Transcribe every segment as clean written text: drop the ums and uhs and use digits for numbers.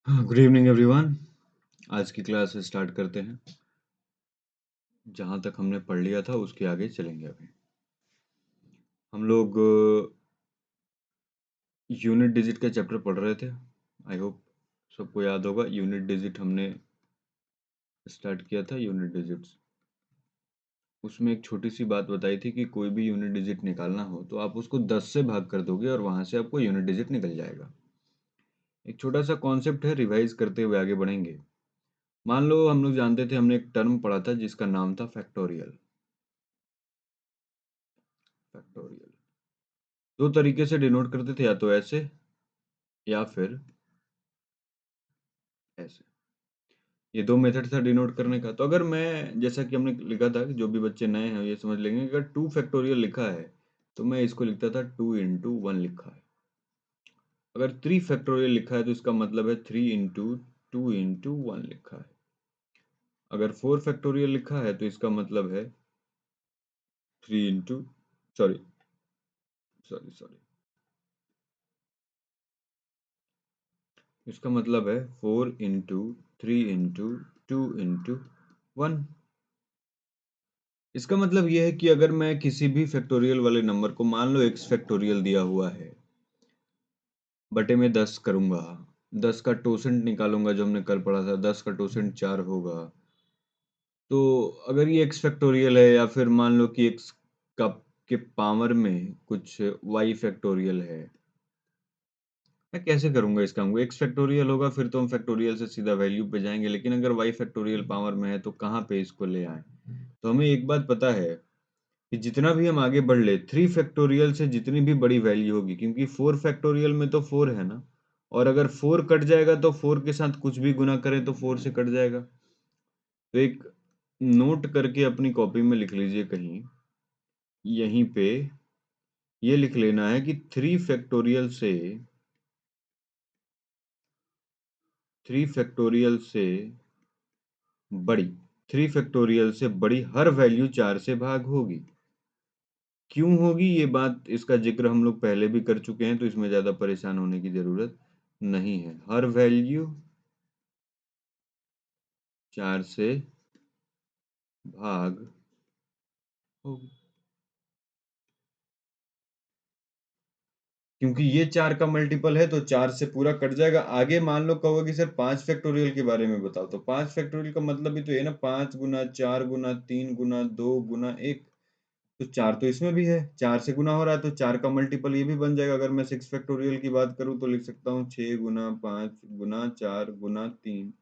Good evening everyone. आज की class start करते हैं। जहाँ तक हमने पढ़ लिया था उसके आगे चलेंगे। अभी हम लोग यूनिट डिजिट का चैप्टर पढ़ रहे थे। आई होप सबको याद होगा। यूनिट डिजिट हमने स्टार्ट किया था। यूनिट डिजिट्स, उसमें एक छोटी सी बात बताई थी कि कोई भी यूनिट डिजिट निकालना हो तो आप उसको 10 से भाग कर दोगे और वहाँ से आपको यूनिट डिजिट निकल जाएगा। एक छोटा सा कॉन्सेप्ट है, रिवाइज करते हुए आगे बढ़ेंगे। मान लो हम लोग जानते थे, हमने एक टर्म पढ़ा था जिसका नाम था फैक्टोरियल। फैक्टोरियल दो तरीके से डिनोट करते थे, या तो ऐसे या फिर ऐसे। ये दो मेथड था डिनोट करने का। तो अगर मैं, जैसा कि हमने लिखा था कि जो भी बच्चे नए हैं ये समझ लेंगे, अगर 2 फैक्टोरियल लिखा है तो मैं इसको लिखता था 2 इंटू 1 लिखा है। अगर 3 फैक्टोरियल लिखा है तो इसका मतलब है 3 इंटू 2 इंटू 1 लिखा है। अगर 4 फैक्टोरियल लिखा है तो इसका मतलब है 3 इंटू, सॉरी सॉरी सॉरी, इसका मतलब है 4 इंटू 3 इंटू 2 इंटू 1। इसका मतलब यह है कि अगर मैं किसी भी फैक्टोरियल वाले नंबर को, मान लो x फैक्टोरियल दिया हुआ है, बटे में 10 करूंगा, 10 का टोसेंट निकालूंगा, जो हमने कल पढ़ा था 10 का टोसेंट 4 होगा। तो अगर ये x फैक्टोरियल है, या फिर मान लो कि x का के पावर में कुछ y फैक्टोरियल है, मैं कैसे करूंगा इसका? हमको x फैक्टोरियल होगा फिर तो हम फैक्टोरियल से सीधा वैल्यू पे जाएंगे, लेकिन अगर y फैक्टोरियल पावर में है तो कहाँ पे इसको ले आए? तो हमें एक बात पता है कि जितना भी हम आगे बढ़ ले, 3 फैक्टोरियल से जितनी भी बड़ी वैल्यू होगी, क्योंकि 4 फैक्टोरियल में तो 4 है ना, और अगर 4 कट जाएगा तो 4 के साथ कुछ भी गुना करें तो 4 से कट जाएगा। तो एक नोट करके अपनी कॉपी में लिख लीजिए कहीं, यहीं पे ये लिख लेना है कि 3 फैक्टोरियल से बड़ी, 3 फैक्टोरियल से बड़ी हर वैल्यू 4 से भाग होगी। क्यों होगी ये बात, इसका जिक्र हम लोग पहले भी कर चुके हैं, तो इसमें ज्यादा परेशान होने की जरूरत नहीं है। हर वैल्यू 4 से भाग होगी, क्योंकि ये 4 का मल्टीपल है तो 4 से पूरा कट जाएगा। आगे मान लो कहोगे कि सर 5 फैक्टोरियल के बारे में बताओ, तो 5 फैक्टोरियल का मतलब ही तो है ना, 5 गुना 4 गुना 3 गुना 2 गुना 1। तो 4 तो इसमें भी है, 4 से गुना हो रहा है तो 4 का मल्टीपल ये भी बन जाएगा। अगर मैं 6 फैक्टोरियल की बात करूं तो लिख सकता हूँ 6 गुना 5 गुना 4 गुना 3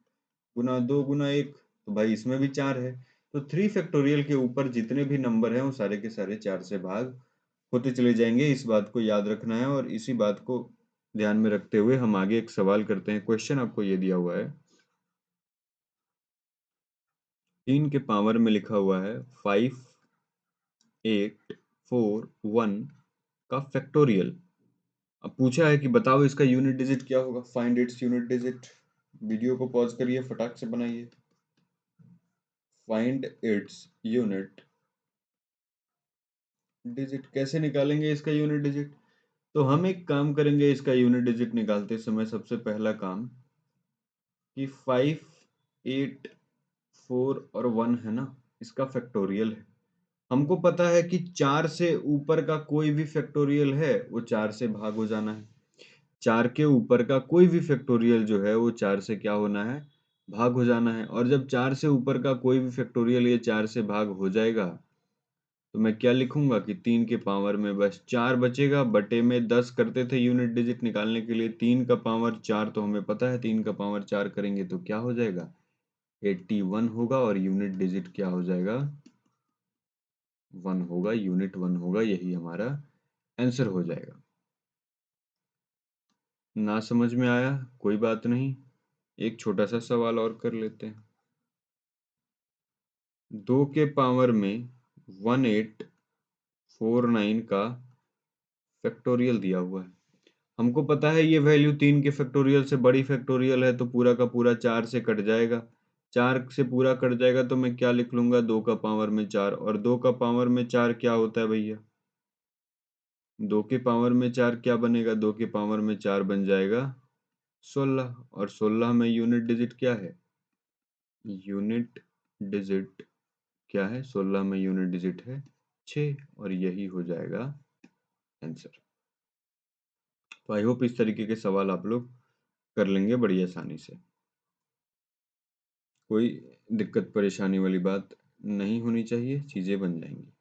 गुना 2 गुना 1। तो भाई इसमें भी 4 है। तो 3 फैक्टोरियल के ऊपर जितने भी नंबर हैं वो सारे के सारे 4 से भाग होते चले जाएंगे। इस बात को याद रखना है, और इसी बात को ध्यान में रखते हुए हम आगे एक सवाल करते हैं। क्वेश्चन आपको ये दिया हुआ है, 3 के पावर में लिखा हुआ है 5 8 4 1 का फैक्टोरियल। अब पूछा है कि बताओ इसका यूनिट डिजिट क्या होगा, find its unit digit. Video को पॉज करिए, फटाक से बनाइए। फाइंड इट्स यूनिट डिजिट कैसे निकालेंगे इसका यूनिट डिजिट? तो हम एक काम करेंगे, इसका यूनिट डिजिट निकालते समय सबसे पहला काम कि 5 8 4 और 1 है ना, इसका फैक्टोरियल है। हमको पता है कि 4 से ऊपर का कोई भी फैक्टोरियल है वो 4 से भाग हो जाना है। 4 के ऊपर का कोई भी फैक्टोरियल जो है वो 4 से क्या होना है, भाग हो जाना है। और जब 4 से ऊपर का कोई भी फैक्टोरियल ये 4 से भाग हो जाएगा तो मैं क्या लिखूंगा कि 3 के पावर में बस 4 बचेगा, बटे में 10 करते थे यूनिट डिजिट निकालने के लिए। 3 का पावर 4 तो हमें पता है, 3 का पावर 4 करेंगे तो क्या हो जाएगा, 81 होगा, और यूनिट डिजिट क्या हो जाएगा, 1 होगा, यूनिट 1 होगा। यही हमारा आंसर हो जाएगा। ना समझ में आया कोई बात नहीं, एक छोटा सा सवाल और कर लेते हैं। 2 के पावर में 1849 का फैक्टोरियल दिया हुआ है। हमको पता है ये वैल्यू 3 के फैक्टोरियल से बड़ी फैक्टोरियल है, तो पूरा का पूरा 4 से कट जाएगा। 4 से पूरा कट जाएगा तो मैं क्या लिख लूंगा, 2 का पावर में 4, और 2 का पावर में 4 क्या होता है भैया, 2 के पावर में 4 क्या बनेगा, 2 के पावर में 4 बन जाएगा 16 और 16 में यूनिट डिजिट क्या है? यूनिट डिजिट क्या है? 16 में यूनिट डिजिट है 6 और यही हो जाएगा आंसर। तो आई होप इस तरीके के सवाल आप लोग कर लेंगे बड़ी आसानी से। कोई दिक्कत परेशानी वाली बात नहीं होनी चाहिए, चीजें बन जाएंगी।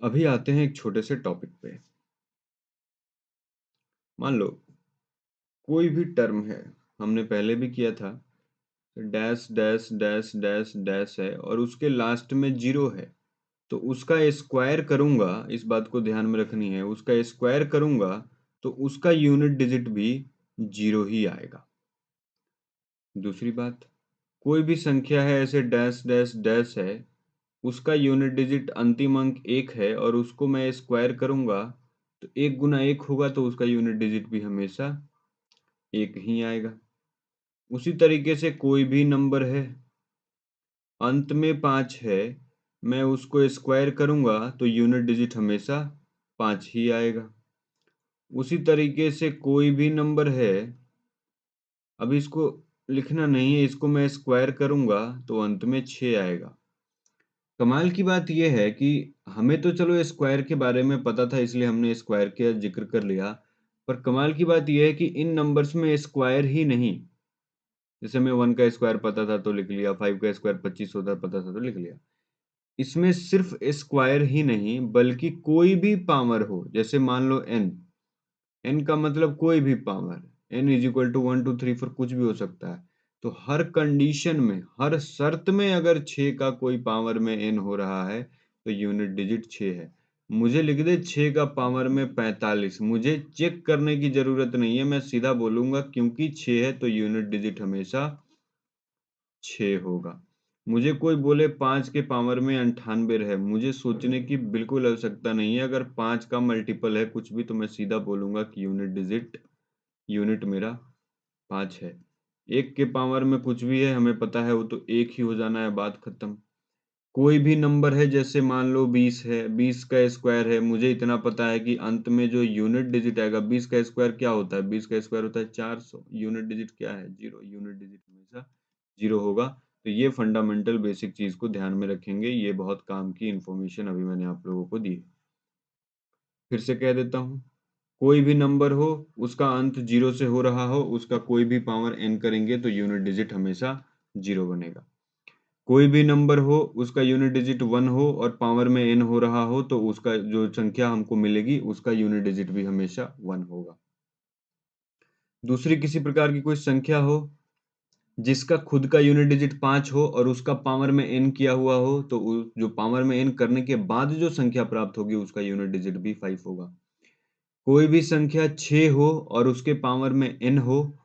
अभी आते हैं एक छोटे से टॉपिक पे। मान लो कोई भी टर्म है, हमने पहले भी किया था, dash dash dash dash dash है और उसके लास्ट में जीरो है, तो उसका स्क्वायर करूंगा, इस बात को ध्यान में रखनी है, उसका स्क्वायर करूंगा तो उसका यूनिट डिजिट भी जीरो ही आएगा। दूसरी बात, कोई भी संख्या है ऐसे डैश डैश डैश है, उसका यूनिट डिजिट अंतिम अंक एक है और उसको मैं स्क्वायर करूंगा तो एक गुना एक होगा तो उसका यूनिट डिजिट भी हमेशा एक ही आएगा। उसी तरीके से कोई भी नंबर है, अंत में 5 है, मैं उसको स्क्वायर करूंगा तो यूनिट डिजिट हमेशा 5 ही आएगा। उसी तरीके से कोई भी नंबर है, अभी इसको लिखना नहीं है, इसको मैं स्क्वायर करूंगा तो अंत में 6 आएगा। कमाल की बात यह है कि हमें तो चलो स्क्वायर के बारे में पता था इसलिए हमने स्क्वायर का जिक्र कर लिया, पर कमाल की बात यह है कि इन नंबर्स में स्क्वायर ही नहीं। जैसे मैं 1 का स्क्वायर पता था तो लिख लिया, 5 का स्क्वायर 25 होता पता था तो लिख लिया। इसमें सिर्फ स्क्वायर ही नहीं बल्कि कोई भी पावर हो, जैसे मान लो n, n का मतलब कोई भी power, n is equal to 1 2 3 4 कुछ भी हो सकता है। तो हर कंडीशन में, हर शर्त में अगर 6 का कोई पावर में n हो रहा है तो यूनिट डिजिट 6 है। मुझे लिख दे 6 का पावर में 45, मुझे चेक करने की जरूरत नहीं है, मैं सीधा बोलूंगा क्योंकि 6 है तो यूनिट डिजिट हमेशा 6 होगा। मुझे कोई बोले 5 के पावर में 98 है, मुझे सोचने की बिल्कुल आवश्यकता नहीं है, अगर 5 का मल्टीपल है कुछ भी तो मैं सीधा बोलूंगा कि यूनिट मेरा 5 है। 1 के पावर में कुछ भी है हमें पता है वो तो 1 ही हो जाना है, बात खत्म। कोई भी नंबर है, जैसे मान लो 20 है, 20 का स्क्वायर है, मुझे इतना पता है कि अंत में जो यूनिट डिजिट आएगा, 20 का स्क्वायर क्या होता है? 20 का स्क्वायर होता है 400, यूनिट डिजिट क्या है? जीरो, यूनिट डिजिट हमेशा जीरो होगा। तो ये फंडामेंटल बेसिक चीज को ध्यान में रखेंगे, ये बहुत काम की इंफॉर्मेशन अभी मैंने आप लोगों को दी है। फिर से कह देता हूँ, कोई भी नंबर हो, उसका अंत जीरो से हो रहा हो, उसका कोई भी पावर n करेंगे तो यूनिट डिजिट हमेशा जीरो बनेगा। कोई भी नंबर हो, उसका यूनिट डिजिट 1 हो और पावर में n हो रहा हो तो उसका जो संख्या हमको मिलेगी उसका यूनिट डिजिट भी हमेशा 1 होगा। दूसरी किसी प्रकार की कोई संख्या हो जिसका खुद का यूनिट डिजिट 5 हो और उसका पावर में n किया हुआ हो तो जो पावर में n करने के बाद जो संख्या प्राप्त होगी उसका यूनिट डिजिट भी 5 होगा। कोई भी संख्या 6 हो और उसके पावर में n हो,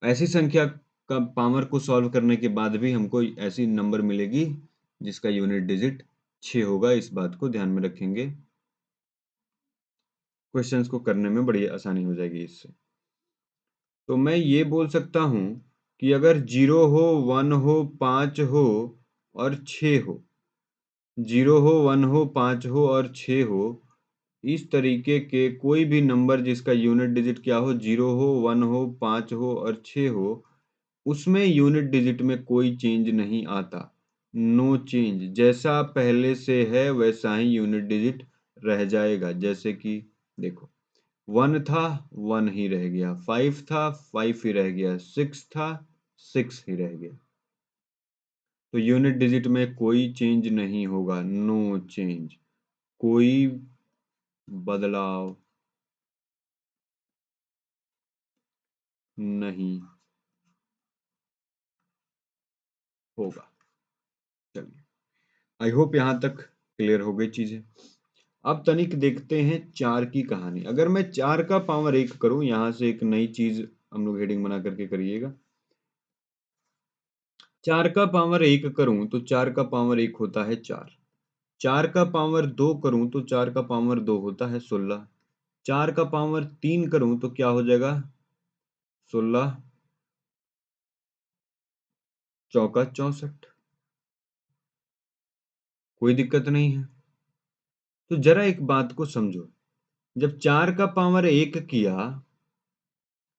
ऐसी संख्या का पावर को सॉल्व करने के बाद भी हमको ऐसी नंबर मिलेगी जिसका यूनिट डिजिट 6 होगा। इस बात को ध्यान में रखेंगे, क्वेश्चंस को करने में बड़ी आसानी हो जाएगी इससे। तो मैं ये बोल सकता हूँ कि अगर 0 हो, 1 हो, 5 हो और 6 हो, 0 हो, 1 हो, 5 हो और 6 हो, इस तरीके के कोई भी नंबर जिसका यूनिट डिजिट क्या हो, 0 हो, 1 हो, 5 हो और 6 हो, उसमें यूनिट डिजिट में कोई चेंज नहीं आता। नो चेंज, जैसा पहले से है वैसा ही यूनिट डिजिट रह जाएगा। जैसे कि देखो, 1 था 1 ही रह गया, 5 था 5 ही रह गया, 6 था 6 ही रह गया। तो यूनिट डिजिट में कोई चेंज नहीं होगा, नो चेंज, कोई बदलाव नहीं होगा। चलिए, आई होप यहाँ तक क्लियर हो गई चीजें। अब तनिक देखते हैं 4 की कहानी। अगर मैं 4 का पावर 1 करूं, यहां से एक नई चीज हम लोग हेडिंग बना करके करिएगा। 4 का पावर 1 करूं तो 4 का पावर 1 होता है 4। 4 का पावर 2 करूं तो 4 का पावर 2 होता है 16। 4 का पावर 3 करूं तो क्या हो जाएगा? 16 चौका 64। कोई दिक्कत नहीं है। तो जरा एक बात को समझो, जब 4 का पावर 1 किया,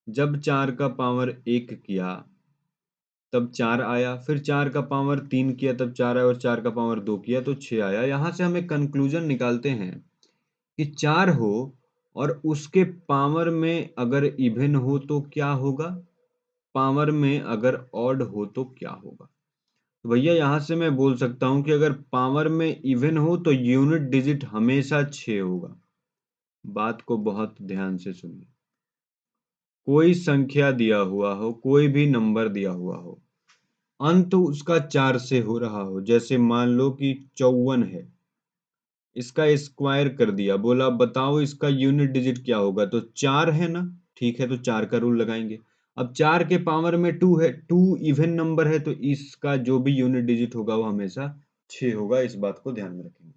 जब 4 का पावर 1 किया तब 4 आया, फिर 4 का पावर 3 किया तब 4 आया और 4 का पावर 2 किया तो 6 आया। यहाँ से हम एक कंक्लूजन निकालते हैं कि 4 हो और उसके पावर में अगर इवन हो तो क्या होगा, पावर में अगर ऑड हो तो क्या होगा। तो भैया यहाँ से मैं बोल सकता हूँ कि अगर पावर में इवन हो तो यूनिट डिजिट हमेशा 6 होगा। बात को बहुत ध्यान से सुनिए। कोई संख्या दिया हुआ हो, कोई भी नंबर दिया हुआ हो, अंत उसका 4 से हो रहा हो, जैसे मान लो कि 54 है, इसका स्क्वायर कर दिया, बोला बताओ इसका यूनिट डिजिट क्या होगा, तो 4 है ना, ठीक है, तो 4 का रूल लगाएंगे। अब 4 के पावर में 2 है, 2 इवन नंबर है, तो इसका जो भी यूनिट डिजिट होगा वो हमेशा 6 होगा, इस बात को ध्यान में रखेंगे।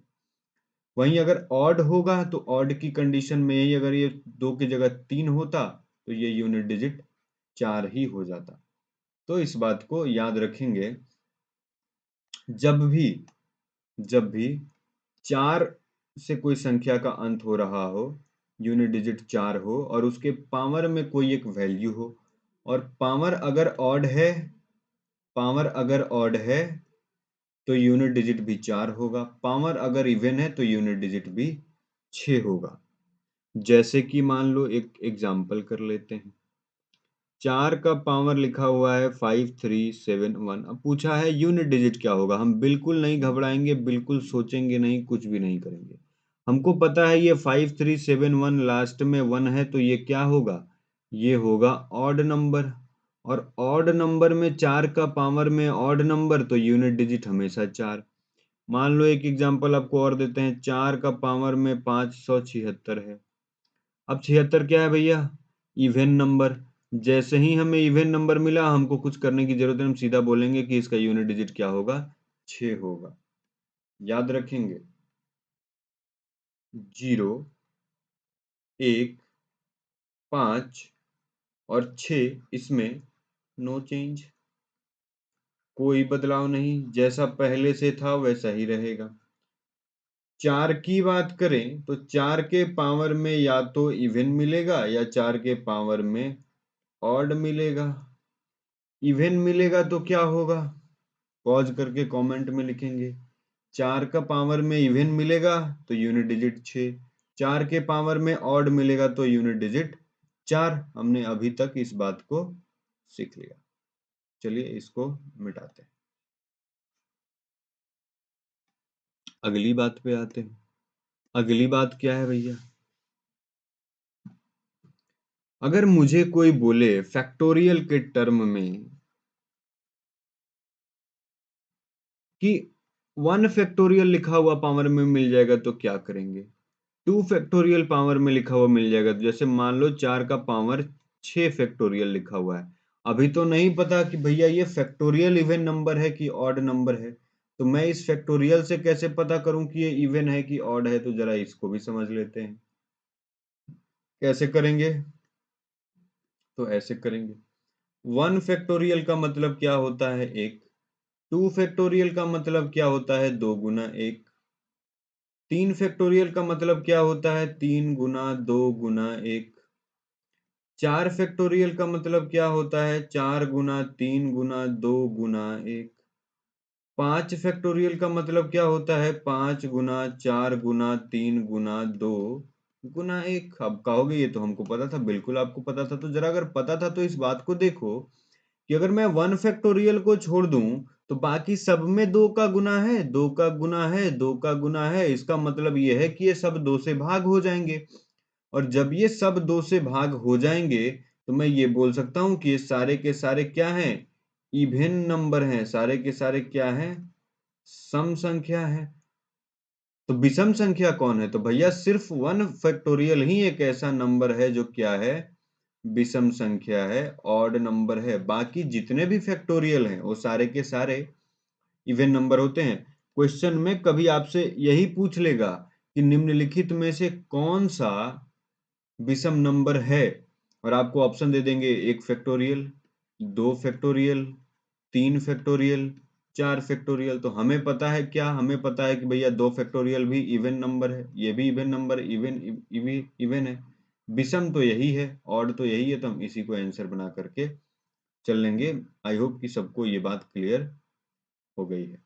वहीं अगर ऑड होगा तो ऑड की कंडीशन में यही, अगर ये 2 की जगह 3 होता तो ये यूनिट डिजिट 4 ही हो जाता। तो इस बात को याद रखेंगे, जब भी जब भी 4 से कोई संख्या का अंत हो रहा हो, यूनिट डिजिट 4 हो और उसके पावर में कोई एक वैल्यू हो, और पावर अगर ऑड है तो यूनिट डिजिट भी 4 होगा, पावर अगर इवन है तो यूनिट डिजिट भी 6 होगा। जैसे कि मान लो एक एग्जांपल कर लेते हैं। 4 का पावर लिखा हुआ है 5371। अब पूछा है यूनिट डिजिट क्या होगा। हम बिल्कुल नहीं घबराएंगे, बिल्कुल सोचेंगे नहीं, कुछ भी नहीं करेंगे। हमको पता है ये 5371 लास्ट में 1 है तो ये क्या होगा, ये होगा ऑड नंबर। और ऑड नंबर में 4 का पावर में ऑड नंबर तो यूनिट डिजिट हमेशा 4। मान लो एक एग्जांपल आपको और देते हैं, 4 का पावर में 576 है। अब 76 क्या है भैया, इवन नंबर। जैसे ही हमें इवन नंबर मिला, हमको कुछ करने की जरूरत है, हम सीधा बोलेंगे कि इसका यूनिट डिजिट क्या होगा, 6 होगा। याद रखेंगे, 0, 1, 5 और 6, इसमें नो चेंज, कोई बदलाव नहीं, जैसा पहले से था वैसा ही रहेगा। 4 की बात करें तो 4 के पावर में या तो इवन मिलेगा या 4 के पावर में ऑड मिलेगा। इवन मिलेगा तो क्या होगा, पॉज करके कमेंट में लिखेंगे। 4 का पावर में इवन मिलेगा तो यूनिट डिजिट 6, 4 के पावर में ऑड मिलेगा तो यूनिट डिजिट 4। हमने अभी तक इस बात को सीख लिया। चलिए इसको मिटाते हैं, अगली बात पे आते हैं। अगली बात क्या है भैया, अगर मुझे कोई बोले फैक्टोरियल के टर्म में कि 1 फैक्टोरियल लिखा हुआ पावर में मिल जाएगा तो क्या करेंगे, 2 फैक्टोरियल पावर में लिखा हुआ मिल जाएगा, तो जैसे मान लो 4 का पावर 6 फैक्टोरियल लिखा हुआ है। अभी तो नहीं पता कि भैया ये फैक्टोरियल इवन नंबर है कि ऑड नंबर है, तो मैं इस फैक्टोरियल से कैसे पता करूं कि ये इवन है कि ऑड है, तो जरा इसको भी समझ लेते हैं। कैसे करेंगे, तो ऐसे करेंगे। 1 फैक्टोरियल का मतलब क्या होता है, 1। 2 फैक्टोरियल का मतलब क्या होता है, 2 गुना 1। 3 फैक्टोरियल का मतलब क्या होता है, 3 गुना 2 गुना 1। 4 फैक्टोरियल का मतलब क्या होता है, 4 गुना 3 गुना 2 गुना 1। 5 फैक्टोरियल का मतलब क्या होता है, 5 गुना 4 गुना 3 गुना 2 गुना 1। अब कहोगे ये तो हमको पता था, बिल्कुल आपको पता था। तो जरा अगर पता था तो इस बात को देखो कि अगर मैं 1 फैक्टोरियल को छोड़ दूं तो बाकी सब में 2 का गुना है, 2 का गुना है, 2 का गुना है। इसका मतलब ये है कि ये सब 2 से भाग हो जाएंगे, और जब ये सब 2 से भाग हो जाएंगे तो मैं ये बोल सकता हूं कि ये सारे के सारे क्या हैं, इवन नंबर हैं। सारे के सारे क्या हैं, सम संख्या है। तो विषम संख्या कौन है, तो भैया सिर्फ 1 फैक्टोरियल ही एक ऐसा नंबर है जो क्या है, विषम संख्या है, ऑड नंबर है। बाकी जितने भी फैक्टोरियल हैं वो सारे के सारे इवन नंबर होते हैं। क्वेश्चन में कभी आपसे यही पूछ लेगा कि निम्नलिखित में से कौन सा विषम नंबर है, और आपको ऑप्शन दे देंगे 1 फैक्टोरियल, 2 फैक्टोरियल, 3 फैक्टोरियल, 4 फैक्टोरियल, तो हमें पता है क्या, हमें पता है कि भैया 2 फैक्टोरियल भी इवन नंबर है, ये भी इवन नंबर, इवन है। विषम तो यही है, ऑड तो यही है, तो हम इसी को आंसर बना करके चल लेंगे। आई होप कि सबको ये बात क्लियर हो गई है।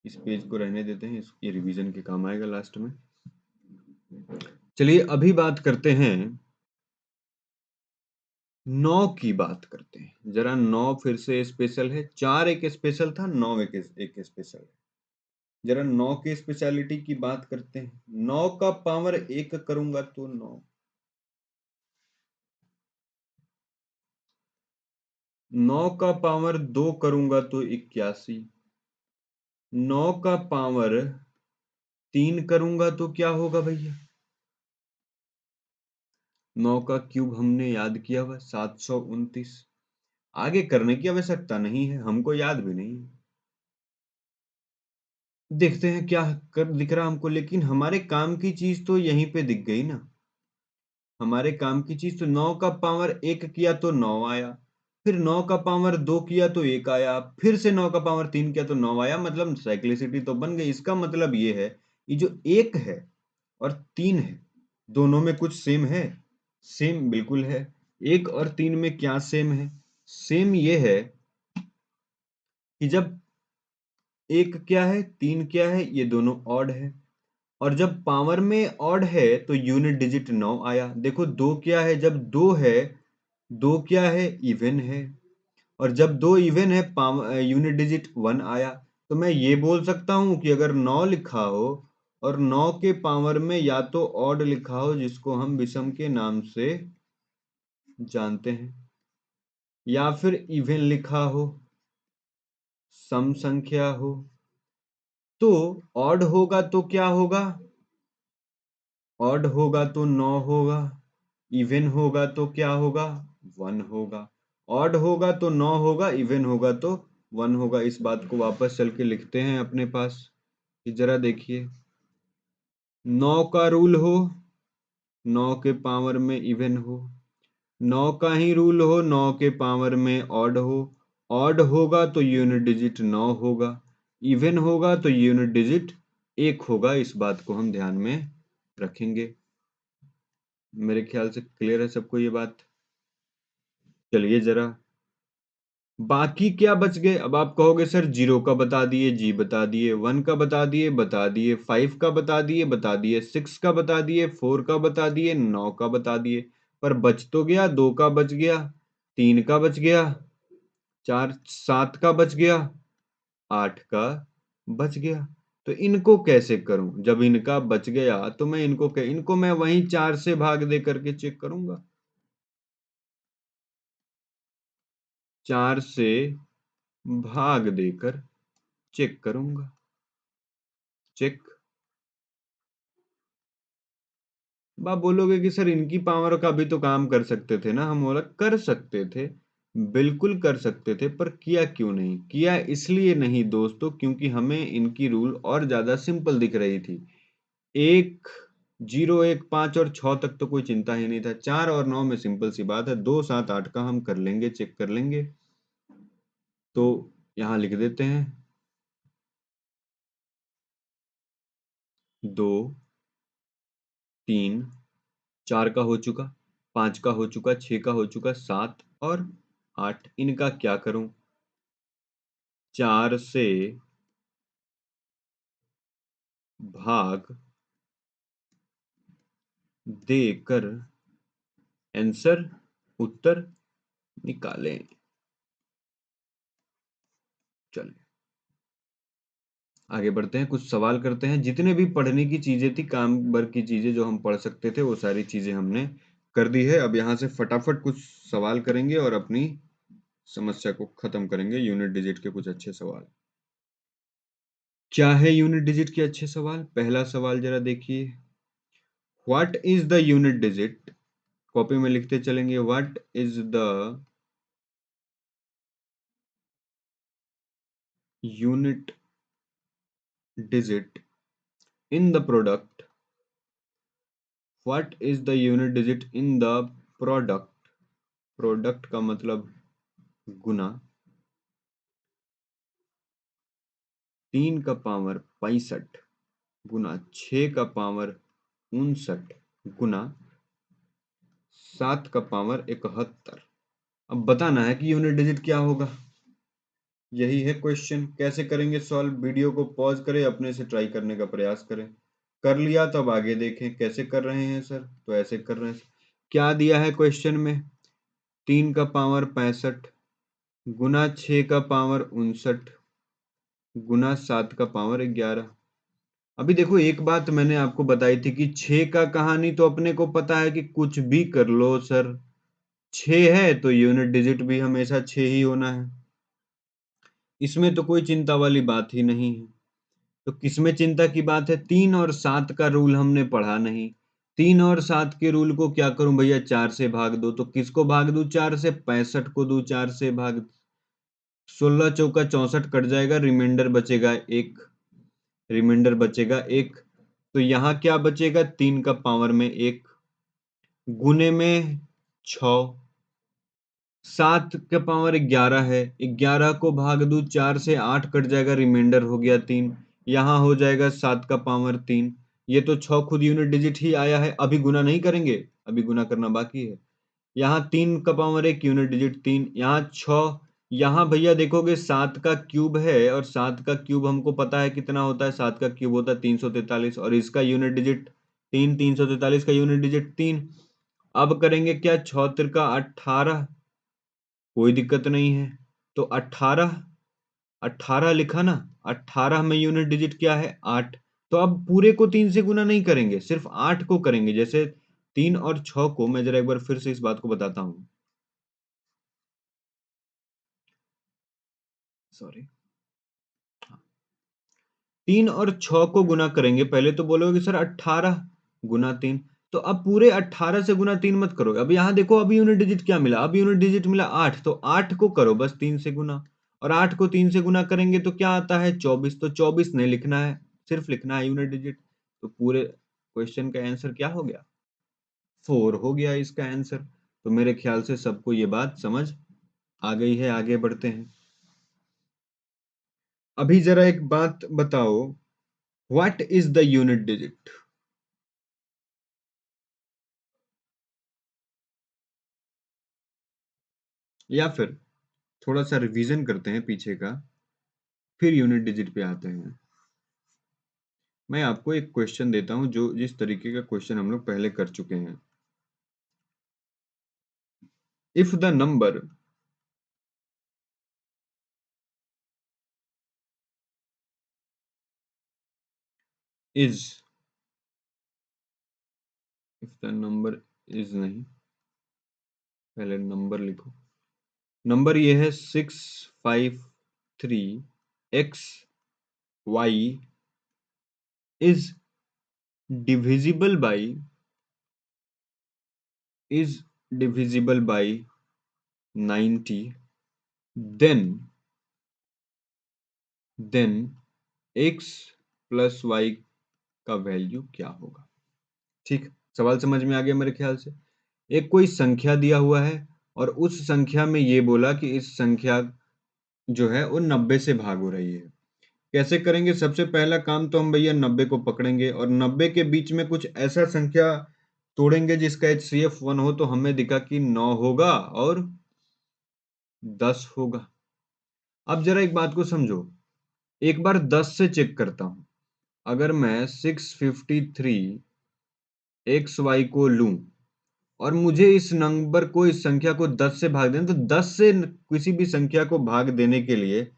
इस पेज को रहने देते हैं, ये रिवीजन के काम आएगा लास्ट में। चलिए अभी बात करते हैं 9 की बात करते हैं जरा। 9 फिर से स्पेशल है, 4 एक स्पेशल था, 9 एक स्पेशल है। जरा 9 की स्पेशलिटी की बात करते हैं। 9 का पावर 1 करूंगा तो 9, 9 का पावर 2 करूंगा तो 81, 9 का पावर 3 करूंगा तो क्या होगा भैया? 9 का क्यूब हमने याद किया हुआ 729। आगे करने की आवश्यकता नहीं है, हमको याद भी नहीं है। देखते हैं क्या कर दिख रहा हमको, लेकिन हमारे काम की चीज तो यहीं पे दिख गई ना। हमारे काम की चीज तो 9 का पावर 1 किया तो 9 आया, फिर 9 का पावर 2 किया तो 1 आया, फिर से 9 का पावर 3 किया तो 9 आया, मतलब साइक्लिसिटी तो बन गई। इसका मतलब ये है, ये जो 1 है और 3 है, दोनों में कुछ सेम है। सेम बिल्कुल है। 1 और 3 में क्या सेम है? सेम ये है कि जब 1 क्या है 3 क्या है, ये दोनों ऑड है। और जब पावर में ऑड है तो यूनिट डिजिट 9 आया। देखो 2 क्या है, जब 2 है, 2 क्या है, इवन है। और जब 2 इवन है, पावर यूनिट डिजिट 1 आया। तो मैं ये बोल सकता हूं कि अगर 9 लिखा हो और 9 के पावर में या तो ऑड लिखा हो, जिसको हम विषम के नाम से जानते हैं, या फिर इवन लिखा हो, सम संख्या हो, तो ऑड होगा तो क्या होगा? ऑड होगा तो 9 होगा, इवन होगा तो क्या होगा? 1 होगा। ऑड होगा तो 9 होगा, इवन होगा तो 1 होगा। इस बात को वापस चल के लिखते हैं अपने पास कि जरा देखिए, 9 का रूल हो, 9 के पावर में इवन हो, 9 का ही रूल हो, 9 के पावर में ऑड हो। ऑड होगा तो यूनिट डिजिट 9 होगा, इवन होगा तो यूनिट डिजिट 1 होगा। इस बात को हम ध्यान में रखेंगे। मेरे ख्याल से क्लियर है सबको ये बात। चलिए जरा बाकी क्या बच गए। अब आप कहोगे सर 0 का बता दिए, जी बता दिए, 1 का बता दिए 5 का बता दिए 6 का बता दिए, 4 का बता दिए, 9 का बता दिए। पर बच तो गया, 2 का बच गया, 3 का बच गया, 7 का बच गया, 8 का बच गया। तो इनको कैसे करूं? जब इनका बच गया तो मैं इनको मैं वहीं 4 से भाग दे करके चेक करूंगा। 4 से भाग देकर चेक करूंगा। चेक। अब आप बोलोगे कि सर इनकी पावर का भी तो काम कर सकते थे ना। हम बोला कर सकते थे, बिल्कुल कर सकते थे, पर किया क्यों नहीं? किया इसलिए नहीं दोस्तों, क्योंकि हमें इनकी रूल और ज्यादा सिंपल दिख रही थी। 1 0 1 5 और 6 तक तो कोई चिंता ही नहीं था। 4 और 9 में सिंपल सी बात है, 2 7 8 का हम कर लेंगे, चेक कर लेंगे। तो यहां लिख देते हैं 2 3 4 का हो चुका, 5 का हो चुका, 6 का हो चुका, 7 और 8। इनका क्या करूं? 4 से भाग देकर आंसर उत्तर निकालें। चलिए आगे बढ़ते हैं, कुछ सवाल करते हैं। जितने भी पढ़ने की चीजें थी, काम भर की चीजें जो हम पढ़ सकते थे, वो सारी चीजें हमने कर दी है। अब यहाँ से फटाफट कुछ सवाल करेंगे और अपनी समस्या को खत्म करेंगे। यूनिट डिजिट के कुछ अच्छे सवाल। क्या है यूनिट डिजिट के अच्छे सवाल? पहला सवाल जरा देखिए, what is the unit digit? Copy में लिखते चलेंगे, what is the unit digit in the product? What is the unit digit in the product? Product का मतलब गुना। 3 का पावर 65 गुना 6 का पावर 59 गुना 7 का पावर 71। अब बताना है कि यूनिट डिजिट क्या होगा। यही है क्वेश्चन। कैसे करेंगे सॉल्व? वीडियो को पॉज करें, अपने से ट्राई करने का प्रयास करें। कर लिया तो अब आगे देखें कैसे कर रहे हैं सर। तो ऐसे कर रहे हैं। क्या दिया है क्वेश्चन में? 3 का पावर 65 गुना 6 का पावर 59 गुना 7 का पावर 11। अभी देखो, एक बात मैंने आपको बताई थी कि 6 का कहानी तो अपने को पता है कि कुछ भी कर लो सर, 6 है तो यूनिट डिजिट भी हमेशा 6 ही होना है। इसमें तो कोई चिंता वाली बात ही नहीं है। तो किसमें चिंता की बात है? 3 और 7 का रूल हमने पढ़ा नहीं। 3 और 7 के रूल को क्या करूं भैया? 4 से भाग दो। तो किसको भाग दूं 4 से? 65 को दूं 4 से भाग। 16 चौका 64 कट जाएगा, रिमाइंडर बचेगा 1। रिमाइंडर बचेगा 1। तो यहाँ क्या बचेगा? 3 का पावर में 1 गुने में 6। 7 का पावर 11 है, 11 को भाग दूं 4 से, 8 कट जाएगा, रिमाइंडर हो गया 3। यहाँ हो जाएगा 7 का पावर 3। ये तो 6 खुद यूनिट डिजिट ही आया है, अभी गुना नहीं करेंगे, अभी गुना करना बाकी है। यहाँ 3 का पावर 1 यूनिट डिजिट 3, यहाँ 6। यहाँ भैया देखोगे 7 का क्यूब है, और 7 का क्यूब हमको पता है कितना होता है। 7 का क्यूब होता है 343, और इसका यूनिट डिजिट 3, 343 का यूनिट डिजिट 3। अब करेंगे क्या? 6 तिरका 18, कोई दिक्कत नहीं है। तो 18, 18 लिखा ना, 18 में यूनिट डिजिट क्या है? 8। तो अब पूरे को 3 से गुना नहीं करेंगे, सिर्फ 8 को करेंगे। जैसे 3 और 6 को, मैं जरा एक बार फिर से इस बात को बताता हूं। सॉरी, 3 और 6 को गुना करेंगे। पहले तो बोलोगे सर 18 गुना 3। तो अब पूरे 18 से गुना 3 मत करो। अब यहाँ देखो, अभी यूनिट डिजिट क्या मिला? अब यूनिट डिजिट मिला 8। तो 8 को करो बस 3 से गुना, और 8 को 3 से गुना करेंगे तो क्या आता है? 24। तो 24 नहीं लिखना है, सिर्फ लिखना है यूनिट डिजिट। तो पूरे क्वेश्चन का आंसर क्या हो गया? 4 हो गया इसका आंसर। तो मेरे ख्याल से सबको ये बात समझ आ गई है। आगे बढ़ते हैं। अभी जरा एक बात बताओ, what is the unit digit? या फिर थोड़ा सा रिवीजन करते हैं पीछे का, फिर यूनिट डिजिट पे आते हैं। मैं आपको एक क्वेश्चन देता हूं, जो जिस तरीके का क्वेश्चन हम लोग पहले कर चुके हैं। If the number is, if the number is नहीं, पहले नंबर लिखो। नंबर ये है 653 x y divisible by is divisible by 90, then then x plus y का वैल्यू क्या होगा? ठीक, सवाल समझ में आ गया मेरे ख्याल से। एक कोई संख्या दिया हुआ है, और उस संख्या में ये बोला कि इस संख्या जो है वो 90 से भाग हो रही है। कैसे करेंगे? सबसे पहला काम तो हम भैया 90 को पकड़ेंगे, और 90 के बीच में कुछ ऐसा संख्या तोड़ेंगे जिसका HCF 1 हो। तो हमें दिखा कि 9 होगा और 10 होगा। अब जरा एक बात को समझो, एक बार 10 से चेक करता हूं। अगर मैं 653 XY को लूं, और मुझे इस नंबर को, इस संख्या को 10 से भाग देना, तो 10 से किसी भी संख्या को भाग देने के लिए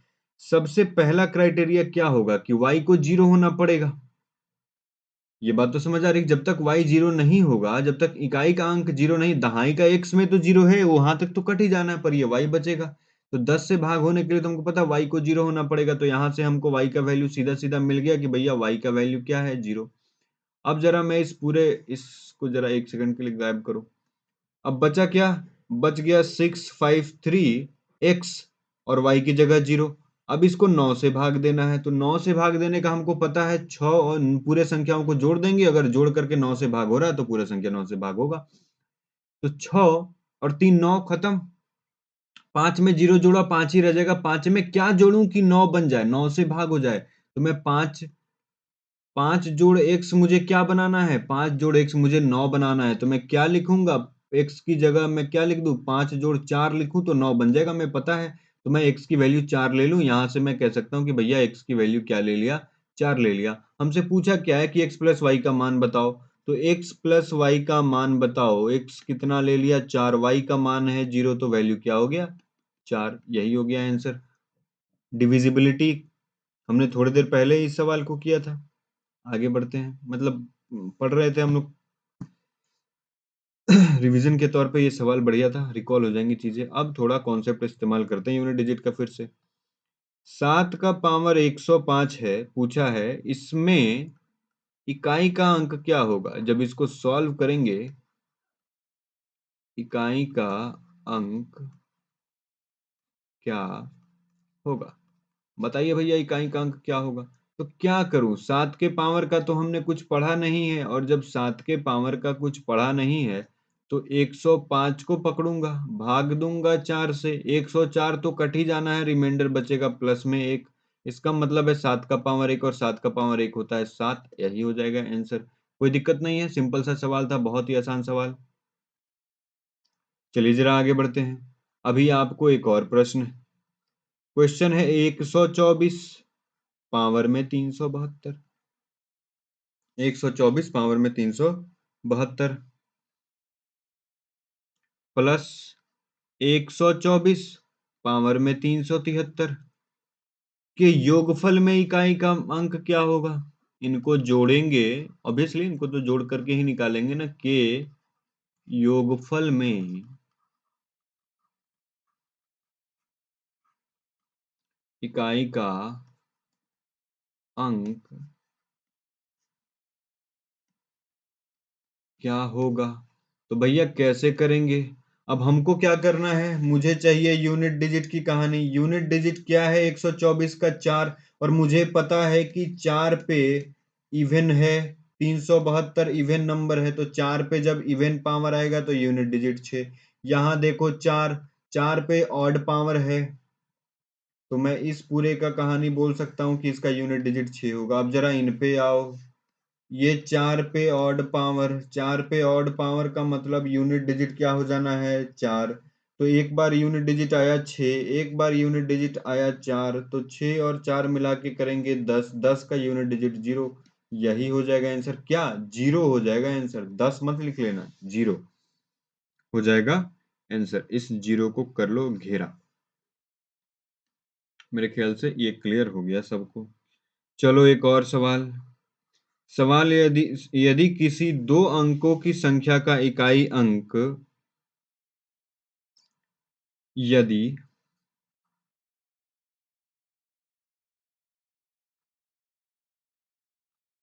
सबसे पहला क्राइटेरिया क्या होगा? कि y को 0 होना पड़ेगा। ये बात तो समझ आ रही? जब तक y 0 नहीं होगा, जब तक इकाई का अंक 0 नहीं, दहाई का x में तो 0 है, वहां तक तो कट ही जाना है, पर ये y बचेगा। तो 10 से भाग होने के लिए तुमको पता y को 0 होना पड़ेगा। तो यहां से हमको y का वैल्यू सीधा सीधा मिल गया कि भैया y का वैल्यू क्या है? 0। अब जरा मैं इस पूरे, इसको जरा एक सेकंड के लिए गायब करो। अब बचा क्या? बच गया 653 x, और y की जगह 0। अब इसको 9 से भाग देना है। तो 9 से भाग देने का हमको पता है 6, और पूरे संख्याओं को जोड़ देंगे। अगर जोड़ करके 9 से भाग हो रहा है तो पूरा संख्या 9 से भाग होगा। तो 6 और 3 9 खत्म। 5 में 0 जोड़ा, 5 ही रह जाएगा। 5 में क्या जोड़ूं कि 9 बन जाए, 9 से भाग हो जाए? तो मैं 5 जोड़ x मुझे क्या बनाना है? 5 जोड़ x मुझे 9 बनाना है, तो मैं क्या लिखूंगा? x की जगह मैं क्या लिख दूं? 5 जोड़ 4 लिखूं तो 9 बन जाएगा, मैं पता है। तो मैं x की वैल्यू 4 ले लूं, यहां से मैं कह सकता हूं कि भैया x की वैल्यू क्या ले लिया? 4 ले लिया। हमसे पूछा क्या है कि x प्लस वाई का मान बताओ, तो x प्लस वाई का मान बताओ। x कितना ले लिया? 4। y का मान है 0, तो वैल्यू क्या हो गया? 4। यही हो गया आंसर। डिविजिबिलिटी हमने थोड़ी देर पहले ही इस सवाल को किया था। आगे बढ़ते हैं, मतलब पढ़ रहे थे हम लोग। रिवीजन के तौर पे ये सवाल बढ़िया था, रिकॉल हो जाएंगी चीजें। अब थोड़ा कॉन्सेप्ट इस्तेमाल करते हैं यूनिट डिजिट का फिर से। 7 का पावर 105 है, पूछा है इसमें इकाई का अंक क्या होगा? जब इसको सॉल्व करेंगे, इकाई का अंक क्या होगा? बताइए भैया, इकाई का अंक क्या होगा? तो क्या करूं? 7 के पावर का तो हमने कुछ पढ़ा नहीं है, और जब 7 के पावर का कुछ पढ़ा नहीं है तो 105 को पकड़ूंगा, भाग दूंगा 4 से। 104 तो कट ही जाना है, रिमाइंडर बचेगा प्लस में 1। इसका मतलब है 7 का पावर 1 और 7 का पावर 1 होता है 7। यही हो जाएगा आंसर। कोई दिक्कत नहीं है, सिंपल सा सवाल था, बहुत ही आसान सवाल। चलिए जरा आगे बढ़ते हैं। अभी आपको एक और प्रश्न। क्वेश्चन है 124 पावर में 372। 124 पावर में 372 प्लस 124 पावर में 373 के योगफल में इकाई का अंक क्या होगा? इनको जोड़ेंगे, ऑब्वियसली इनको तो जोड़ करके ही निकालेंगे ना। के योगफल में इकाई का अंक क्या होगा? तो भैया कैसे करेंगे? अब हमको क्या करना है? मुझे चाहिए यूनिट डिजिट की कहानी। यूनिट डिजिट क्या है? 124 का 4, और मुझे पता है कि 4 पे इवन है। 372 इवन नंबर है, तो 4 पे जब इवन पावर आएगा तो यूनिट डिजिट 6। यहाँ देखो 4, 4 पे ऑड पावर है, तो मैं इस पूरे का कहानी बोल सकता हूँ कि इसका यूनिट डिजिट 6 होगा। अब जरा इन पे आओ। ये 4 पे ऑड पावर, 4 पे ऑड पावर का मतलब यूनिट डिजिट क्या हो जाना है? 4। तो एक बार यूनिट डिजिट आया 6, एक बार यूनिट डिजिट आया 4, तो 6 और 4 मिला के करेंगे 10। 10 का यूनिट डिजिट 0। यही हो जाएगा आंसर। क्या? 0 हो जाएगा आंसर। 10 मत लिख लेना, 0 हो जाएगा आंसर। इस 0 को कर लो घेरा। मेरे ख्याल से ये क्लियर हो गया सबको। चलो एक और सवाल। सवाल, यदि यदि किसी दो अंकों की संख्या का इकाई अंक, यदि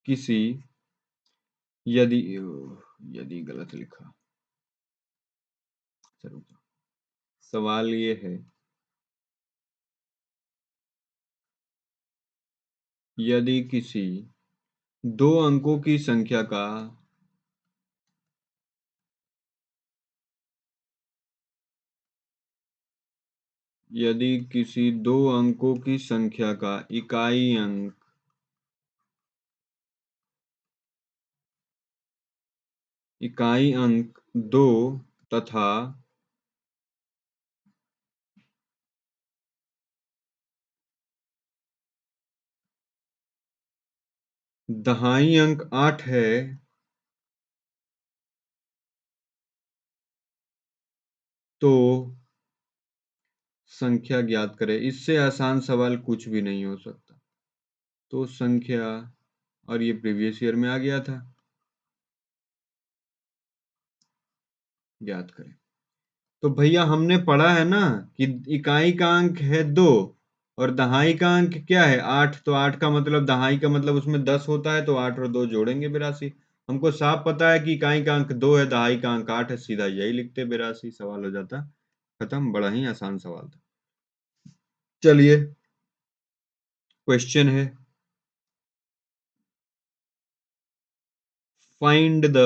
किसी यदि यदि गलत लिखा। चलो, सवाल ये है, यदि किसी दो अंकों की संख्या का यदि किसी दो अंकों की संख्या का इकाई अंक 2 तथा दहाई अंक 8 है, तो संख्या ज्ञात करें। इससे आसान सवाल कुछ भी नहीं हो सकता। तो संख्या, और ये प्रीवियस ईयर में आ गया था, ज्ञात करें। तो भैया हमने पढ़ा है ना कि इकाई का अंक है 2 और दहाई का अंक क्या है? 8। तो 8 का मतलब, दहाई का मतलब उसमें 10 होता है, तो 8 और 2 जोड़ेंगे 82। हमको साफ पता है कि इकाई का अंक 2 है, दहाई का अंक 8 है, सीधा यही लिखते 82, सवाल हो जाता खत्म। बड़ा ही आसान सवाल था। चलिए क्वेश्चन है, फाइंड द,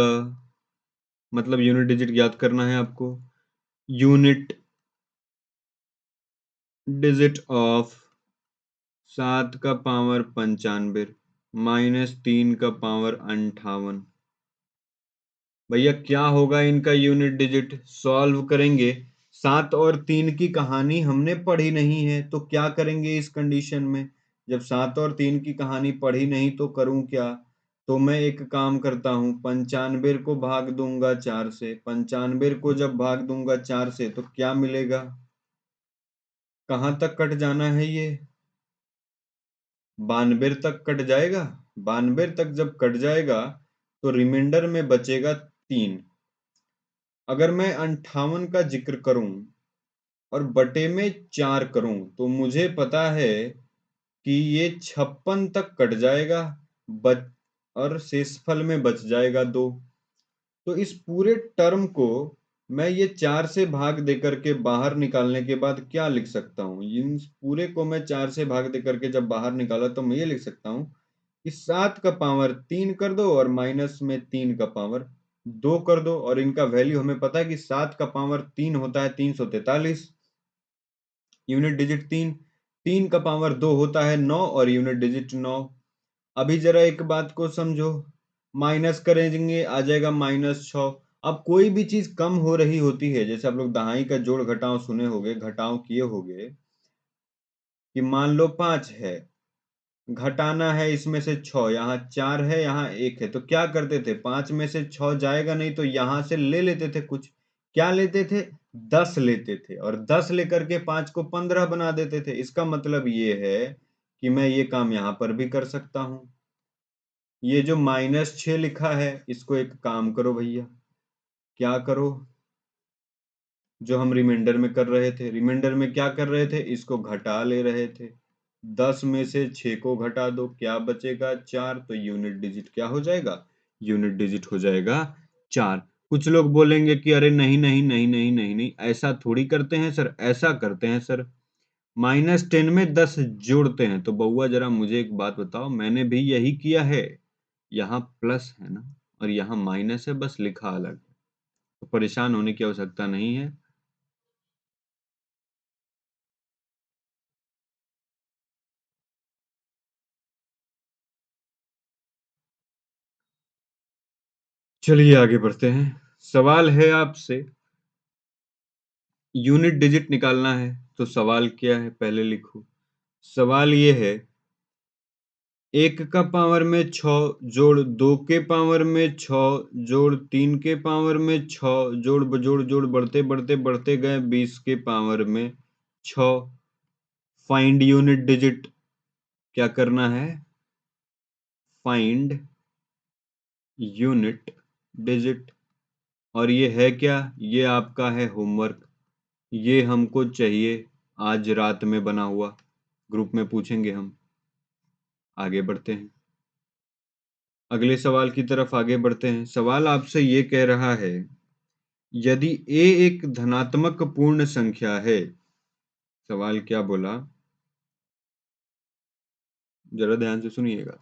मतलब यूनिट डिजिट ज्ञात करना है आपको। यूनिट डिजिट ऑफ 7 का पावर 95 माइनस 3 का पावर 58। भैया क्या होगा इनका यूनिट डिजिट? सॉल्व करेंगे। 7 और 3 की कहानी हमने पढ़ी नहीं है तो क्या करेंगे इस कंडीशन में? जब 7 और 3 की कहानी पढ़ी नहीं तो करूं क्या? तो मैं एक काम करता हूं, 95 को भाग दूंगा 4 से। 95 को जब भाग दूंगा 4 से तो क्या मिलेगा? कहाँ तक कट जाना है ये? 92 तक कट जाएगा। 92 तक जब कट जाएगा तो रिमाइंडर में बचेगा 3। अगर मैं 58 का जिक्र करूं और बटे में 4 करूं तो मुझे पता है कि ये 56 तक कट जाएगा, बच और शेषफल में बच जाएगा 2। तो इस पूरे टर्म को मैं ये 4 से भाग दे करके बाहर निकालने के बाद क्या लिख सकता हूँ? इन पूरे को मैं 4 से भाग दे करके जब बाहर निकाला तो मैं ये लिख सकता हूँ कि 7 का पावर 3 कर दो और माइनस में 3 का पावर 2 कर दो, और इनका वैल्यू हमें पता है कि 7 का पावर 3 होता है 343, यूनिट डिजिट 3। 3 का पावर 2 होता है 9 और यूनिट डिजिट 9। अभी जरा एक बात को समझो, माइनस करेंगे आ जाएगा -6। अब कोई भी चीज कम हो रही होती है, जैसे आप लोग दहाई का जोड़ घटाव सुने होंगे, घटाव किए होंगे, कि मान लो 5 है, घटाना है इसमें से 6, यहाँ 4 है यहाँ 1 है, तो क्या करते थे? 5 में से 6 जाएगा नहीं तो यहाँ से ले लेते थे कुछ। क्या लेते थे? 10 लेते थे, और 10 लेकर के 5 को 15 बना देते थे। इसका मतलब ये है कि मैं ये काम यहाँ पर भी कर सकता हूँ। ये जो -6 लिखा है इसको एक काम करो भैया, क्या करो? जो हम रिमाइंडर में कर रहे थे, रिमाइंडर में क्या कर रहे थे? इसको घटा ले रहे थे। 10 में से 6 को घटा दो, क्या बचेगा? 4। तो यूनिट डिजिट क्या हो जाएगा? यूनिट डिजिट हो जाएगा 4। कुछ लोग बोलेंगे कि अरे नहीं नहीं नहीं नहीं नहीं नहीं, ऐसा थोड़ी करते हैं सर, ऐसा करते हैं सर, -10 में 10 जोड़ते हैं। तो बउआ जरा मुझे एक बात बताओ, मैंने भी यही किया है। यहाँ प्लस है ना, और यहाँ माइनस है, बस लिखा अलग है। तो परेशान होने की आवश्यकता नहीं है। चलिए आगे बढ़ते हैं। सवाल है आपसे, यूनिट डिजिट निकालना है। तो सवाल क्या है पहले लिखो। सवाल ये है, 1 का पावर में 6 जोड़ 2 के पावर में 6 जोड़ 3 के पावर में 6 जोड़ जोड़ जोड़ बढ़ते बढ़ते बढ़ते गए 20 के पावर में 6। Find unit digit. क्या करना है? Find unit digit. और ये है क्या? ये आपका है होमवर्क। ये हमको चाहिए आज रात में बना हुआ, ग्रुप में पूछेंगे हम। आगे बढ़ते हैं, अगले सवाल की तरफ आगे बढ़ते हैं। सवाल आपसे ये कह रहा है, यदि a एक धनात्मक पूर्ण संख्या है। सवाल क्या बोला, जरा ध्यान से सुनिएगा।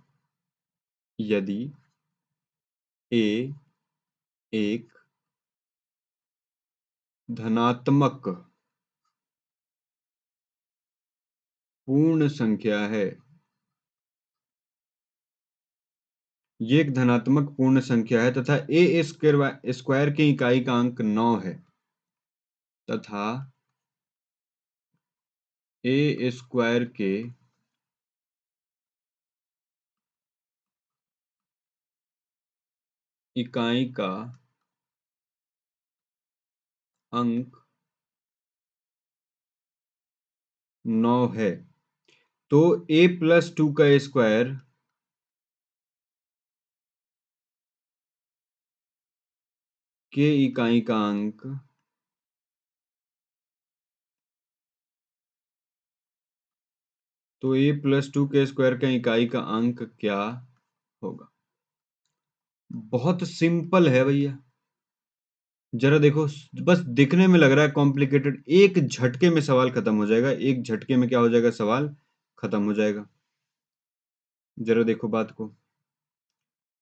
यदि a एक धनात्मक पूर्ण संख्या है, ये एक धनात्मक पूर्ण संख्या है तथा ए स्क्वायर की इकाई का अंक 9 है, तथा ए स्क्वायर के इकाई का अंक 9 है, तो a+2 का स्क्वायर के इकाई का अंक तो a+2 के स्क्वायर का इकाई का अंक क्या होगा? बहुत सिंपल है भैया। जरा देखो, बस दिखने में लग रहा है कॉम्प्लिकेटेड, एक झटके में सवाल खत्म हो जाएगा। एक झटके में क्या हो जाएगा? सवाल खत्म हो जाएगा। जरा देखो बात को।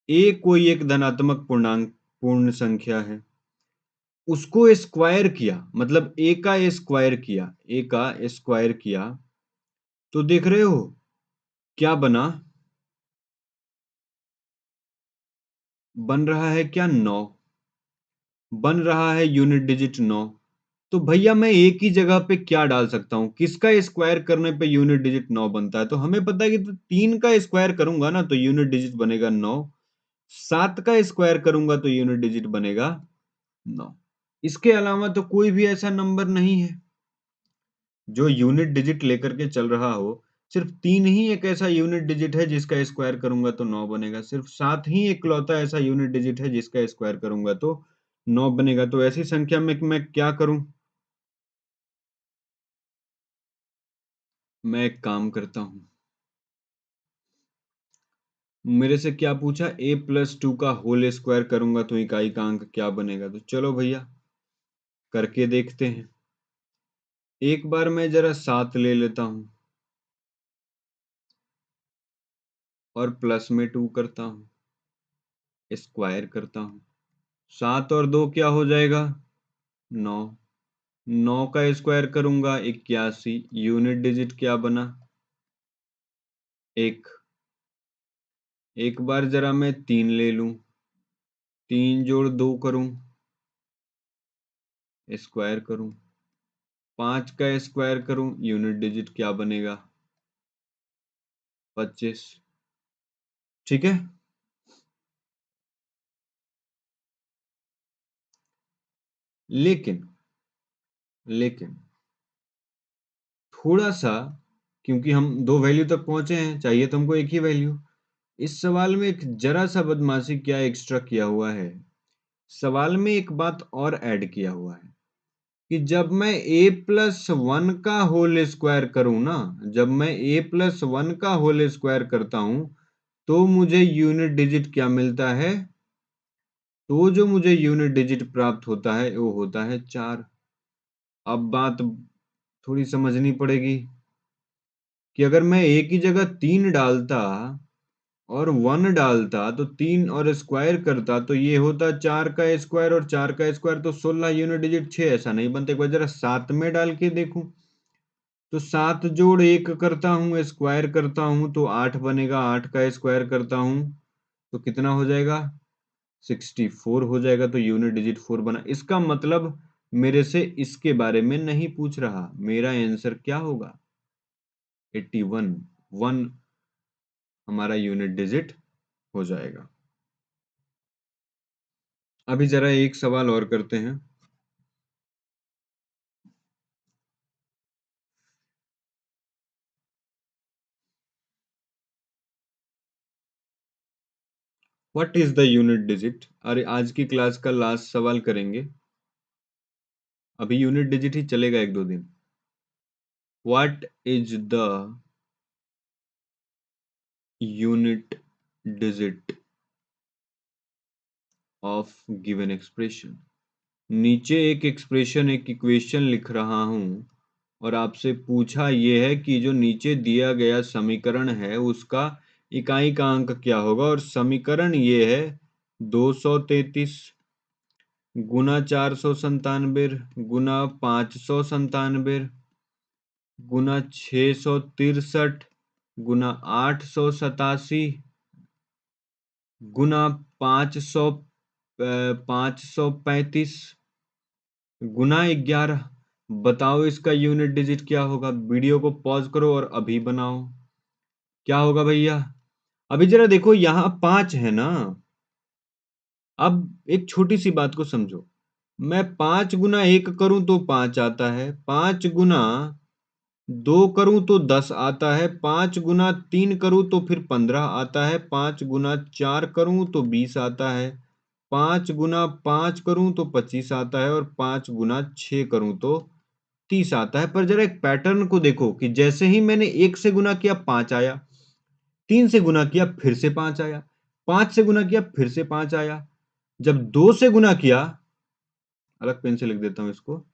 a कोई एक धनात्मक पूर्णांक पूर्ण संख्या है, उसको स्क्वायर किया, मतलब a का स्क्वायर किया, a का स्क्वायर किया, तो देख रहे हो क्या बना? बन रहा है क्या? 9। बन रहा है यूनिट डिजिट 9। तो भैया मैं एक ही जगह पे क्या डाल सकता हूँ? किसका स्क्वायर करने पे यूनिट डिजिट 9 बनता है? तो हमें पता है कि तो 3 का स्क्वायर करूंगा ना तो यूनिट डिजिट बनेगा 9। 7 का स्क्वायर करूंगा तो यूनिट डिजिट बनेगा 9। इसके अलावा तो कोई भी ऐसा नंबर नहीं है जो यूनिट डिजिट लेकर के चल रहा हो। सिर्फ 3 ही एक ऐसा यूनिट डिजिट है जिसका स्क्वायर करूंगा तो 9 बनेगा। सिर्फ 7 ही इकलौता ऐसा यूनिट डिजिट है जिसका स्क्वायर करूंगा तो 9 बनेगा। तो ऐसी संख्या में मैं क्या करूं? मैं एक काम करता हूं। मेरे से क्या पूछा? a+2 का होल स्क्वायर करूंगा तो इकाई का अंक क्या बनेगा? तो चलो भैया करके देखते हैं। एक बार मैं जरा 7 ले लेता हूं और प्लस में 2 करता हूं, स्क्वायर करता हूं। 7 और 2 क्या हो जाएगा? 9। 9 का स्क्वायर करूंगा 81। यूनिट डिजिट क्या बना? 1। एक बार जरा मैं 3 ले लूं, 3 जोड़ 2 करूं, स्क्वायर करूं। 5 का स्क्वायर करूं, यूनिट डिजिट क्या बनेगा? 25। ठीक है। लेकिन लेकिन थोड़ा सा, क्योंकि हम दो वैल्यू तक पहुंचे हैं, चाहिए तो हमको एक ही वैल्यू। इस सवाल में एक जरा सा बदमाशी क्या एक्स्ट्रा किया हुआ है। सवाल में एक बात और ऐड किया हुआ है कि जब मैं a+1 का होल स्क्वायर करूं ना, जब मैं a+1 का होल स्क्वायर करता हूं तो मुझे यूनिट डिजिट क्या मिलता है? तो जो मुझे यूनिट डिजिट प्राप्त होता है वो होता है 4। अब बात थोड़ी समझनी पड़ेगी कि अगर मैं एक ही जगह 3 डालता और 1 डालता तो 3 और स्क्वायर करता तो ये होता 4 का स्क्वायर, और 4 का स्क्वायर तो 16, यूनिट डिजिट 6। ऐसा नहीं बनता। एक बार जरा 7 में डाल के देखूं तो 7 जोड़ 1 करता हूं, स्क्वायर करता हूं तो 8 बनेगा। 8 का स्क्वायर करता हूं तो कितना हो जाएगा? 64 हो जाएगा। तो यूनिट डिजिट 4 बना। इसका मतलब मेरे से इसके बारे में नहीं पूछ रहा। मेरा आंसर क्या होगा? 81। 1 हमारा यूनिट डिजिट हो जाएगा। अभी जरा एक सवाल और करते हैं। What is the unit digit? अरे आज की क्लास का लास्ट सवाल करेंगे, अभी यूनिट डिजिट ही चलेगा एक दो दिन। What is the unit digit of given expression? नीचे एक एक्सप्रेशन, एक इक्वेशन लिख रहा हूं और आपसे पूछा यह है कि जो नीचे दिया गया समीकरण है उसका इकाई का अंक क्या होगा। और समीकरण ये है 233 गुना 497 गुना 597 गुना 663 गुना 887 गुना 535 गुना 11। बताओ इसका यूनिट डिजिट क्या होगा? वीडियो को पॉज करो और अभी बनाओ। क्या होगा भैया? अभी जरा देखो, यहाँ 5 है ना। अब एक छोटी सी बात को समझो। मैं 5 गुना 1 करूं तो 5 आता है, 5 गुना 2 करूं तो 10 आता है, 5 गुना 3 करूं तो फिर 15 आता है, 5 गुना 4 करूं तो 20 आता है, 5 गुना 5 करूं तो 25 आता है, और 5 गुना 6 करूं तो 30 आता है। पर जरा एक पैटर्न को देखो कि जैसे ही मैंने 1 से गुना किया 5 आया, 3 से गुना किया फिर से 5 आया, 5 से गुना किया फिर से 5 आया, जब 2 से गुना किया, अलग पेन से लिख देता हूं इसको,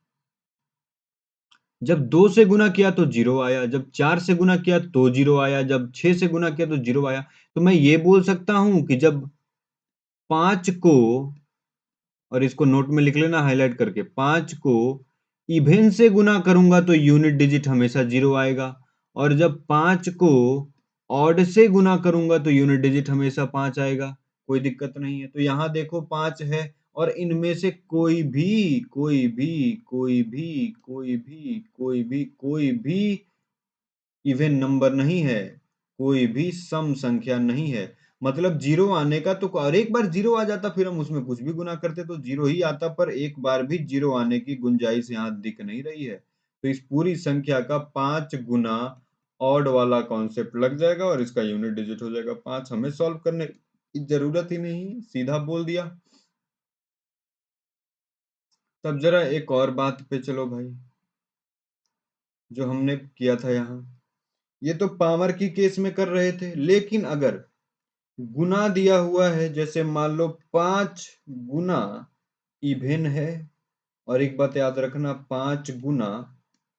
जब 2 से गुना किया तो 0 आया, जब 4 से गुना किया तो 0 आया, जब 6 से गुना किया तो 0 आया। तो मैं ये बोल सकता हूं कि जब 5 को, और इसको नोट में लिख लेना हाईलाइट करके, 5 को इवन से गुना करूंगा तो यूनिट डिजिट हमेशा 0 आएगा, और जब 5 को ऑड से गुना करूंगा तो यूनिट डिजिट हमेशा 5 आएगा, कोई दिक्कत नहीं है। तो यहाँ देखो 5 है और इनमें से कोई भी इवन नंबर नहीं है, कोई भी सम संख्या नहीं है। मतलब जीरो आने का तो, और एक बार जीरो आ जाता फिर हम उसमें कुछ भी गुना करते तो जीरो ही आता, पर एक बार भी जीरो आने की गुंजाइश यहाँ दिख नहीं रही है। तो इस पूरी संख्या का 5 गुना ऑड वाला कॉन्सेप्ट लग जाएगा और इसका यूनिट डिजिट हो जाएगा 5। हमें सॉल्व करने की जरूरत ही नहीं, सीधा बोल दिया। तब जरा एक और बात पे चलो भाई, जो हमने किया था यहाँ, ये तो पावर की केस में कर रहे थे, लेकिन अगर गुना दिया हुआ है, जैसे मान लो 5 गुना इवेन है, और एक बात याद रखना 5 गुना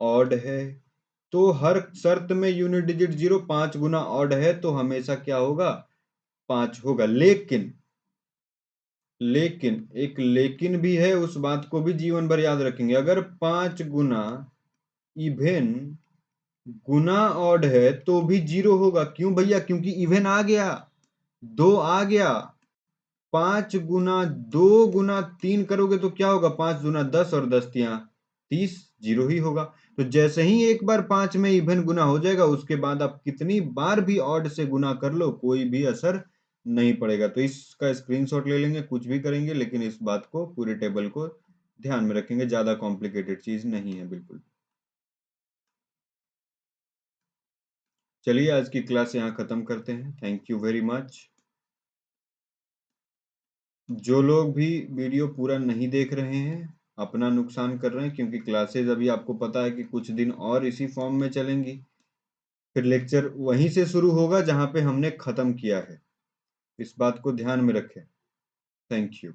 ऑड है, तो हर शर्त में यूनिट डिजिट 0, 5 गुना ऑड है तो हमेशा क्या होगा, 5 होगा। लेकिन एक लेकिन भी है, उस बात को भी जीवन भर याद रखेंगे। अगर 5 गुना इवेन गुना ऑड है तो भी 0 होगा। क्यों भैया? क्योंकि इवेन आ गया, 2 आ गया। 5 गुना 2 गुना 3 करोगे तो क्या होगा, 5 गुना 10 और 10 तिया 30, 0 ही होगा। तो जैसे ही एक बार 5 में इवन गुना हो जाएगा, उसके बाद आप कितनी बार भी ऑड से गुना कर लो, कोई भी असर नहीं पड़ेगा। तो इसका स्क्रीनशॉट ले लेंगे, कुछ भी करेंगे, लेकिन इस बात को, पूरे टेबल को ध्यान में रखेंगे, ज्यादा कॉम्प्लिकेटेड चीज नहीं है बिल्कुल। चलिए आज की क्लास यहाँ खत्म करते हैं। Thank you very much. जो लोग भी वीडियो पूरा नहीं देख रहे हैं अपना नुकसान कर रहे हैं, क्योंकि क्लासेस अभी आपको पता है कि कुछ दिन और इसी फॉर्म में चलेंगी, फिर लेक्चर वहीं से शुरू होगा जहां पे हमने खत्म किया है। इस बात को ध्यान में रखें। Thank you.